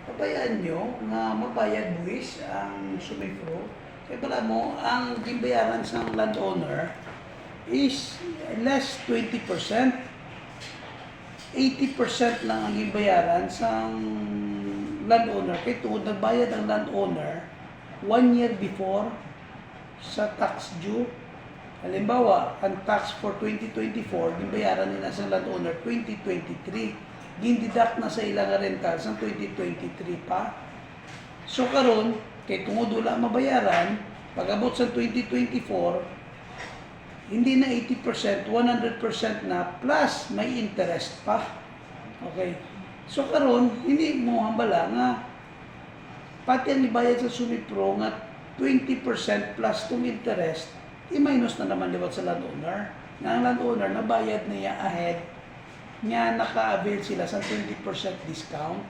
pabayaan nyo nga magbayad buwis ang sumifro. Kaya pala mo, ang gimbayaran sa landowner is less 20%. 80% lang ang gimbayaran sa landowner. Kaya tungkol nagbayad ang landowner 1 year before sa tax due. Halimbawa, ang tax for 2024, gimbayaran nila sa landowner 2023. Gindidak na sa ilang rentals ng 2023 pa. So karon kay tungod wala mabayaran, pag-abot sa 2024, hindi na 80%, 100% na, plus may interest pa. Okay. So karon hindi mo hambala nga pati ang ibayad sa Sumipro nga 20% plus tong interest, i-minus na naman liwat sa landowner. Nga ang landowner nabayad niya ahead nga naka-avail sila sa 20% discount.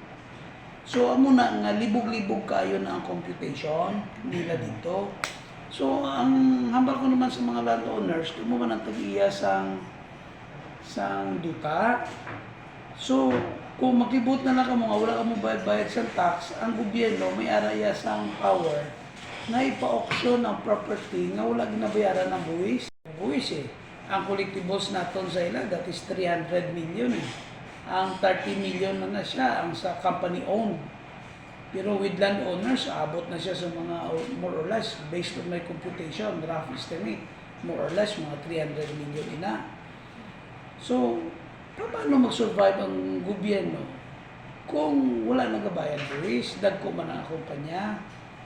So amo na nga libog-libog kayo na ang computation nila dito. So ang hambal ko naman sa mga landowners, kung mo man ang tag-iya sang duta. So kung makibot na lang ka mga wala ka mo bayad sa tax, ang gobyerno may araya sang power na ipa-auction ang property nga wala ginabayaran ng buwis. Buwis ang collectibles naton sa ila, that is 300 million Ang 30 million na siya, ang sa company owned. Pero with landowners, abot na siya sa mga more or less, based on my computation, rough estimate, more or less mga 300 million ina. So, paano mag-survive ang gobyerno kung wala nagabayad buwis, dagko man ang kumpanya,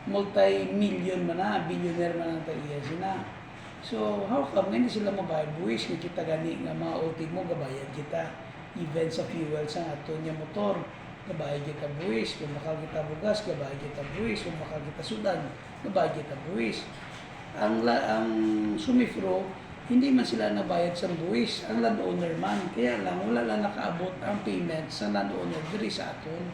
multi-million man na, billionaire man ang tag-iya sila. So, how come nga hindi sila mabayad buwis? Nga kita gani nga mga ultimo, gabayad kita. Even sa fuel sa ato niya motor, gabayad kita buwis. Kung bakal kita bugas, gabayad kita buwis. Kung bakal kita sudan, gabayad kita buwis. Ang Sumifro, hindi man sila nabayad sa buwis. Ang landowner man. Kaya lang, wala lang nakaabot ang payment sa landowner diri sa aton.